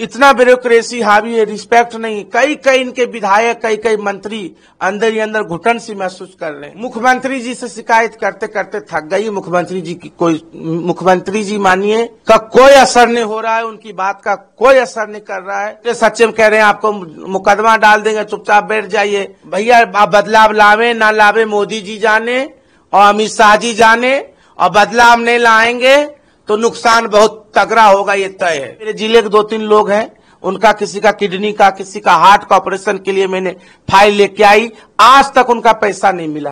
इतना ब्यूरोक्रेसी हावी है, रिस्पेक्ट नहीं। कई कई इनके विधायक, कई कई मंत्री अंदर ही अंदर घुटन सी महसूस कर रहे हैं। मुख्यमंत्री जी से शिकायत करते करते थक गई। मुख्यमंत्री जी मानिए का कोई असर नहीं हो रहा है, उनकी बात का कोई असर नहीं कर रहा है। तो सचिव कह रहे हैं आपको मुकदमा डाल देंगे, चुपचाप बैठ जाइए। भैया आप बदलाव लावे ना लावे मोदी जी जाने और अमित शाह जी जाने, और बदलाव नहीं लाएंगे तो नुकसान बहुत तगड़ा होगा, ये तय है। मेरे जिले के 2-3 लोग हैं, उनका किसी का किडनी का, किसी का हार्ट का ऑपरेशन के लिए मैंने फाइल लेके आई, आज तक उनका पैसा नहीं मिला।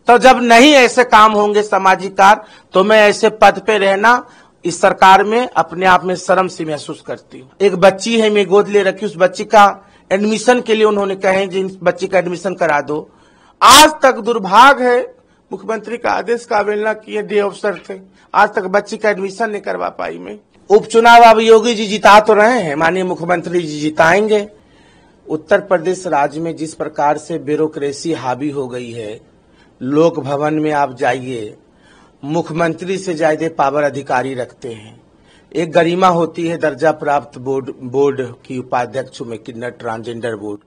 तो जब नहीं ऐसे काम होंगे सामाजिक कार्य, तो मैं ऐसे पद पे रहना इस सरकार में अपने आप में शर्म सी महसूस करती हूँ। एक बच्ची है, मैं गोद ले रखी, उस बच्ची का एडमिशन के लिए उन्होंने कहे जिन बच्ची का एडमिशन करा दो। आज तक दुर्भाग्य है, मुख्यमंत्री का आदेश का अवहेलना किए, डे अफसर थे, आज तक बच्ची का एडमिशन नहीं करवा पाई मैं। उपचुनाव अब योगी जी जिता तो रहे हैं, माननीय मुख्यमंत्री जी जिताएंगे। उत्तर प्रदेश राज्य में जिस प्रकार से ब्यूरोक्रेसी हावी हो गई है, लोक भवन में आप जाइए, मुख्यमंत्री से ज्यादा पावर अधिकारी रखते हैं। एक गरिमा होती है दर्जा प्राप्त बोर्ड की उपाध्यक्ष में, किन्नर ट्रांसजेंडर बोर्ड,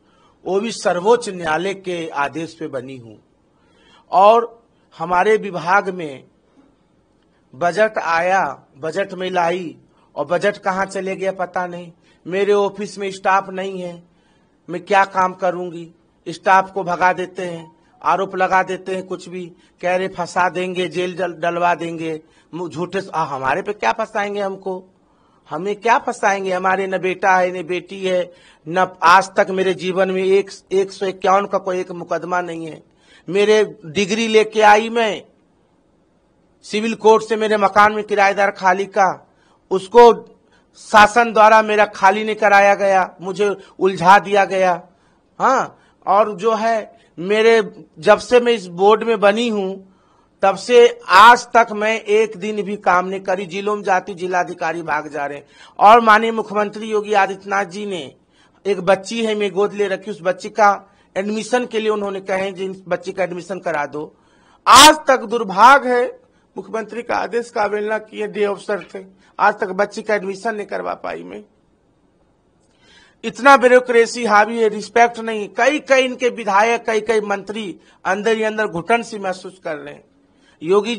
वो भी सर्वोच्च न्यायालय के आदेश पे बनी हूं। और हमारे विभाग में बजट आया, बजट में लाई, और बजट कहाँ चले गया पता नहीं। मेरे ऑफिस में स्टाफ नहीं है, मैं क्या काम करूंगी। स्टाफ को भगा देते हैं, आरोप लगा देते हैं, कुछ भी कह रहे फंसा देंगे, जेल डलवा देंगे, झूठे। हमारे पे क्या फंसाएंगे हमको, हमें क्या फंसाएंगे। हमारे न बेटा है न बेटी है, न आज तक मेरे जीवन में 151 का कोई एक मुकदमा नहीं है। मेरे डिग्री लेके आई मैं सिविल कोर्ट से, मेरे मकान में किराएदार खाली का, उसको शासन द्वारा मेरा खाली नहीं कराया गया, मुझे उलझा दिया गया। हाँ, और जो है मेरे जब से मैं इस बोर्ड में बनी हूं तब से आज तक मैं एक दिन भी काम नहीं करी। जिलों में जाती, जिलाधिकारी भाग जा रहे हैं। और माननीय मुख्यमंत्री योगी आदित्यनाथ जी ने, एक बच्ची है मैं गोद ले रखी, उस बच्ची का एडमिशन के लिए उन्होंने कहे जिन बच्ची का एडमिशन करा दो। आज तक दुर्भाग्य है, मुख्यमंत्री का आदेश का अवहेलना किए, डे अफसर थे, आज तक बच्ची का एडमिशन नहीं करवा पाई मैं। इतना ब्यूरोक्रेसी हावी है, रिस्पेक्ट नहीं। कई कई इनके विधायक, कई कई मंत्री अंदर ही अंदर घुटन सी महसूस कर रहे हैं। योगी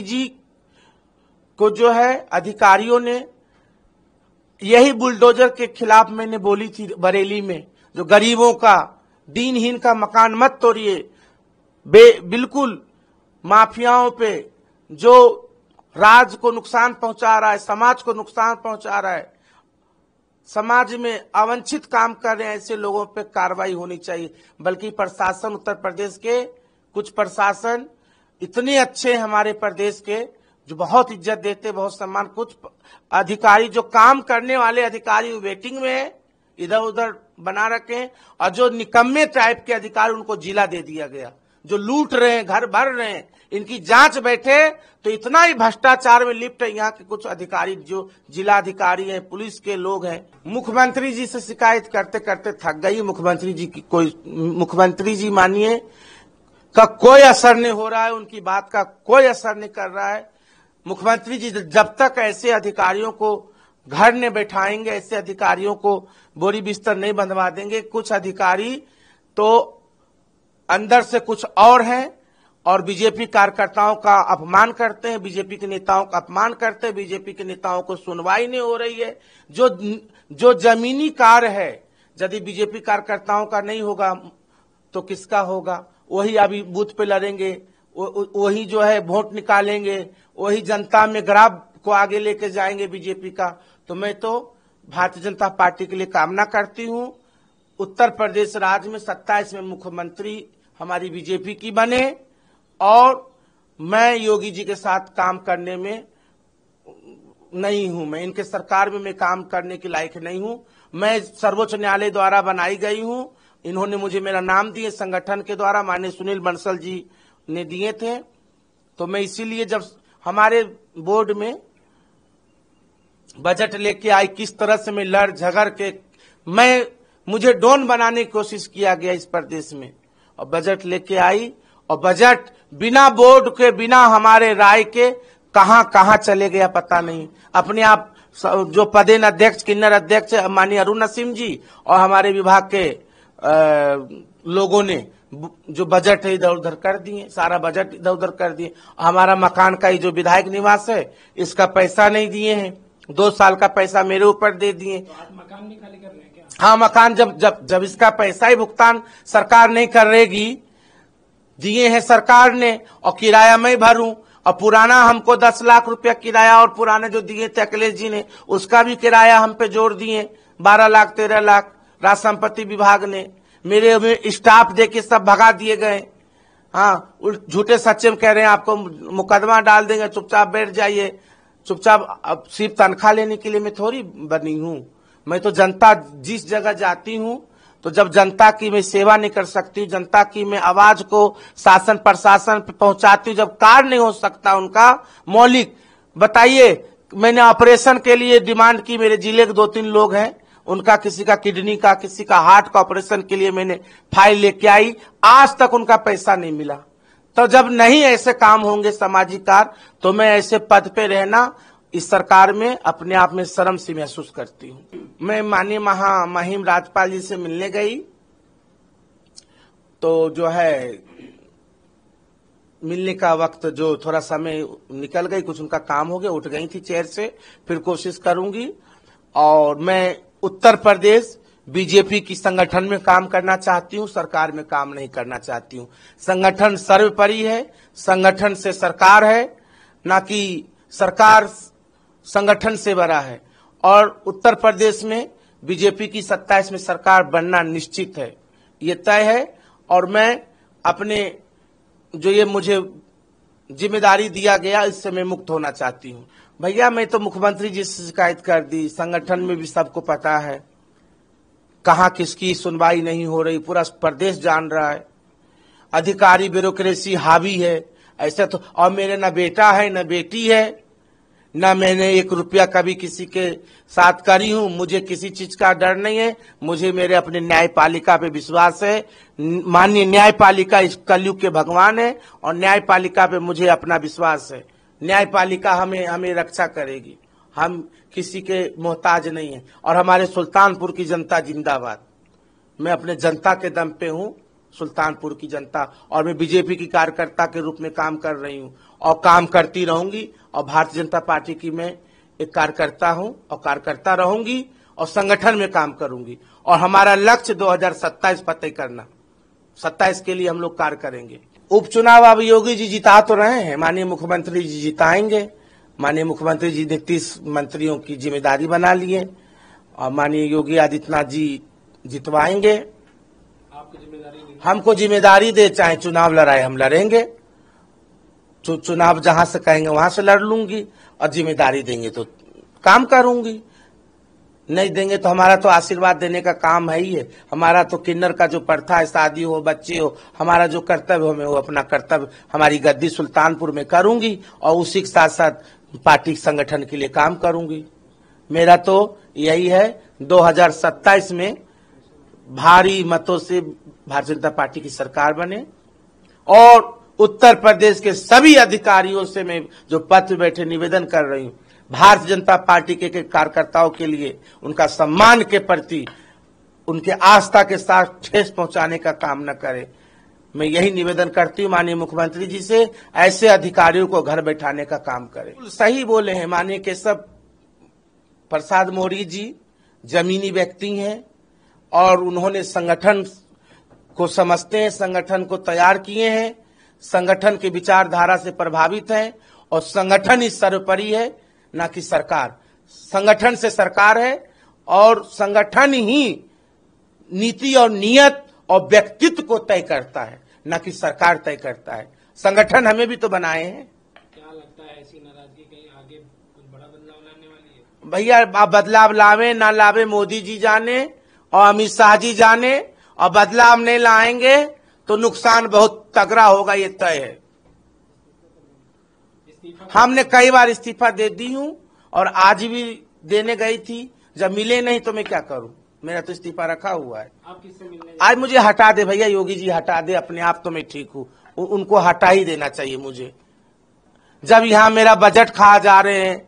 जी को जो है अधिकारियों ने, यही बुलडोजर के खिलाफ मैंने बोली थी बरेली में, जो गरीबों का, दीनहीन का मकान मत तोड़िए, बिल्कुल माफियाओं पे जो राज्य को नुकसान पहुंचा रहा है, समाज को नुकसान पहुंचा रहा है, समाज में अवांछित काम कर रहे हैं, ऐसे लोगों पे कार्रवाई होनी चाहिए। बल्कि प्रशासन, उत्तर प्रदेश के कुछ प्रशासन इतने अच्छे हमारे प्रदेश के, जो बहुत इज्जत देते, बहुत सम्मान। कुछ अधिकारी, जो काम करने वाले अधिकारी वेटिंग में है, इधर उधर बना रखे हैं, और जो निकम्मे टाइप के अधिकारी उनको जिला दे दिया गया, जो लूट रहे हैं, घर भर रहे हैं। इनकी जांच बैठे तो इतना ही भ्रष्टाचार में लिप्त है यहाँ के कुछ अधिकारी, जो जिला अधिकारी हैं, पुलिस के लोग हैं। मुख्यमंत्री जी से शिकायत करते करते थक गई। मुख्यमंत्री जी मानिए का कोई असर नहीं हो रहा है, उनकी बात का कोई असर नहीं कर रहा है। मुख्यमंत्री जी जब तक ऐसे अधिकारियों को घर में बैठाएंगे, ऐसे अधिकारियों को बोरी बिस्तर नहीं बंधवा देंगे। कुछ अधिकारी तो अंदर से कुछ और हैं, और बीजेपी कार्यकर्ताओं का अपमान करते हैं, बीजेपी के नेताओं का अपमान करते हैं। बीजेपी के नेताओं को सुनवाई नहीं हो रही है। जो जमीनी कार्य है, यदि बीजेपी कार्यकर्ताओं का नहीं होगा तो किसका होगा। वही अभी बूथ पे लड़ेंगे, वही जो है वोट निकालेंगे, वही जनता में ग्राफ को आगे लेके जाएंगे बीजेपी का। तो मैं तो भारतीय जनता पार्टी के लिए कामना करती हूं, उत्तर प्रदेश राज्य में 27 में मुख्यमंत्री हमारी बीजेपी की बने, और मैं योगी जी के साथ काम करने में नहीं हूं। मैं इनके सरकार में मैं काम करने के लायक नहीं हूं। मैं सर्वोच्च न्यायालय द्वारा बनाई गई हूं, इन्होंने मुझे मेरा नाम दिए, संगठन के द्वारा माननीय सुनील बंसल जी ने दिए थे। तो मैं इसीलिए जब हमारे बोर्ड में बजट लेके आई, किस तरह से मैं लड़ झगड़ के, मुझे डॉन बनाने की कोशिश किया गया इस प्रदेश में, और बजट लेके आई, और बजट बिना बोर्ड के, बिना हमारे राय के कहां कहां चले गया पता नहीं। अपने आप जो पदेन अध्यक्ष किन्नर अध्यक्ष माननीय अरुण नसीम जी और हमारे विभाग के लोगों ने जो बजट है इधर उधर कर दिए, सारा बजट इधर उधर कर दिए। हमारा मकान का ही जो विधायक निवास है इसका पैसा नहीं दिए हैं, 2 साल का पैसा मेरे ऊपर दे दिए। तो आप मकान नहीं खाली कर रहे हैं क्या? हाँ, मकान जब इसका पैसा ही भुगतान सरकार नहीं करेगी, दिए हैं सरकार ने और किराया मैं भरूं, और पुराना हमको 10 लाख रुपया किराया और पुराने जो दिए थे अखिलेश जी ने उसका भी किराया हम पे जोड़ दिए 12 लाख 13 लाख। राज संपत्ति विभाग ने मेरे स्टाफ दे के सब भगा दिए गए। हाँ, झूठे सच्चे में कह रहे हैं आपको मुकदमा डाल देंगे, चुपचाप बैठ जाइए। चुपचाप अब सिर्फ तनख्वाह लेने के लिए मैं थोड़ी बनी हूं, मैं तो जनता जिस जगह जाती हूं तो जब जनता की मैं सेवा नहीं कर सकती, जनता की मैं आवाज को शासन प्रशासन पे पहुंचाती हूँ, जब कार्य नहीं हो सकता उनका मौलिक। बताइए, मैंने ऑपरेशन के लिए डिमांड की, मेरे जिले के 2-3 लोग हैं, उनका किसी का किडनी का किसी का हार्ट का ऑपरेशन के लिए मैंने फाइल लेके आई, आज तक उनका पैसा नहीं मिला। तो जब नहीं ऐसे काम होंगे सामाजिक कार्य तो मैं ऐसे पद पे रहना इस सरकार में अपने आप में शर्म सी महसूस करती हूँ। मैं माननीय महामहिम राज्यपाल जी से मिलने गई तो जो है मिलने का वक्त जो थोड़ा समय निकल गई, कुछ उनका काम हो गया, उठ गई थी चेयर से, फिर कोशिश करूंगी। और मैं उत्तर प्रदेश बीजेपी की संगठन में काम करना चाहती हूं, सरकार में काम नहीं करना चाहती हूं। संगठन सर्वोपरि है, संगठन से सरकार है, ना कि सरकार संगठन से बड़ा है। और उत्तर प्रदेश में बीजेपी की 27 में सरकार बनना निश्चित है, ये तय है। और मैं अपने जो ये मुझे जिम्मेदारी दिया गया इससे मैं मुक्त होना चाहती हूँ। भैया, मैं तो मुख्यमंत्री जी से शिकायत कर दी, संगठन में भी सबको पता है कहाँ किसकी सुनवाई नहीं हो रही, पूरा प्रदेश जान रहा है, अधिकारी ब्यूरोक्रेसी हावी है ऐसा तो। और मेरे न बेटा है न बेटी है, न मैंने 1 रुपया कभी किसी के साथ करी हूं, मुझे किसी चीज का डर नहीं है। मुझे मेरे अपने न्यायपालिका पे विश्वास है, माननीय न्यायपालिका इस कलयुग के भगवान है और न्यायपालिका पे मुझे अपना विश्वास है। न्यायपालिका हमें रक्षा करेगी, हम किसी के मोहताज नहीं है। और हमारे सुल्तानपुर की जनता जिंदाबाद, मैं अपने जनता के दम पे हूँ, सुल्तानपुर की जनता, और मैं बीजेपी की कार्यकर्ता के रूप में काम कर रही हूँ और काम करती रहूंगी। और भारतीय जनता पार्टी की मैं एक कार्यकर्ता हूँ और कार्यकर्ता रहूंगी और संगठन में काम करूंगी। और हमारा लक्ष्य 2027 तय करना, 27 के लिए हम लोग कार्य करेंगे। उपचुनाव अब योगी जी जिता तो रहे हैं, माननीय मुख्यमंत्री जी जिताएंगे। माननीय मुख्यमंत्री जी ने 30 मंत्रियों की जिम्मेदारी बना लिए और माननीय योगी आदित्यनाथ जी जितवाएंगे। हमको जिम्मेदारी दे, चाहे चुनाव लड़ाए हम लड़ेंगे, चुनाव जहां से कहेंगे वहां से लड़ लूंगी, और जिम्मेदारी देंगे तो काम करूंगी, नहीं देंगे तो हमारा तो आशीर्वाद देने का काम है ही है। हमारा तो किन्नर का जो प्रथा है, शादी हो बच्चे हो, हमारा जो कर्तव्य हो मैं वो अपना कर्तव्य हमारी गद्दी सुल्तानपुर में करूंगी और उसी के साथ साथ पार्टी संगठन के लिए काम करूंगी। मेरा तो यही है 2027 में भारी मतों से भारतीय जनता पार्टी की सरकार बने और उत्तर प्रदेश के सभी अधिकारियों से मैं जो पत्र बैठे निवेदन कर रही हूँ, भारतीय जनता पार्टी के कार्यकर्ताओं के लिए उनका सम्मान के प्रति उनके आस्था के साथ ठेस पहुंचाने का काम न करे। मैं यही निवेदन करती हूँ माननीय मुख्यमंत्री जी से, ऐसे अधिकारियों को घर बैठाने का काम करें। सही बोले हैं माननीय केशव प्रसाद मौर्य जी, जमीनी व्यक्ति हैं और उन्होंने संगठन को समझते हैं, संगठन को तैयार किए हैं, संगठन की विचारधारा से प्रभावित हैं और संगठन ही सर्वोपरि है, ना कि सरकार। संगठन से सरकार है और संगठन ही नीति और नियत और व्यक्तित्व को तय करता है, ना कि सरकार तय करता है। संगठन हमें भी तो बनाए हैं। क्या लगता है ऐसी नाराजगी कहीं आगे कुछ बड़ा बदलाव लाने वाली है? भैया, बदलाव लावे ना लावे मोदी जी जाने और अमित शाह जी जाने, और बदलाव नहीं लाएंगे तो नुकसान बहुत तगड़ा होगा, ये तय है। हमने कई बार इस्तीफा दे दी हूं और आज भी देने गई थी, जब मिले नहीं तो मैं क्या करूं, मेरा तो इस्तीफा रखा हुआ है। आप किससे मिलने? आज मुझे हटा दे भैया, योगी जी हटा दे, अपने आप तो मैं ठीक हूं, उनको हटा ही देना चाहिए मुझे। जब यहाँ मेरा बजट खा जा रहे हैं,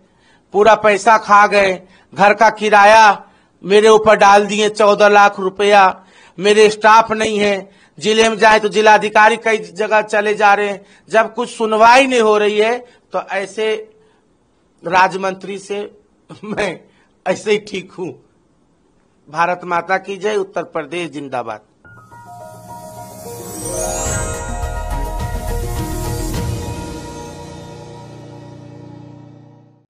पूरा पैसा खा गए, घर का किराया मेरे ऊपर डाल दिए 14 लाख रुपया, मेरे स्टाफ नहीं है, जिले में जाए तो जिलाधिकारी कई जगह चले जा रहे हैं, जब कुछ सुनवाई नहीं हो रही है तो ऐसे राजमंत्री से मैं ऐसे ही ठीक हूं। भारत माता की जय, उत्तर प्रदेश जिंदाबाद।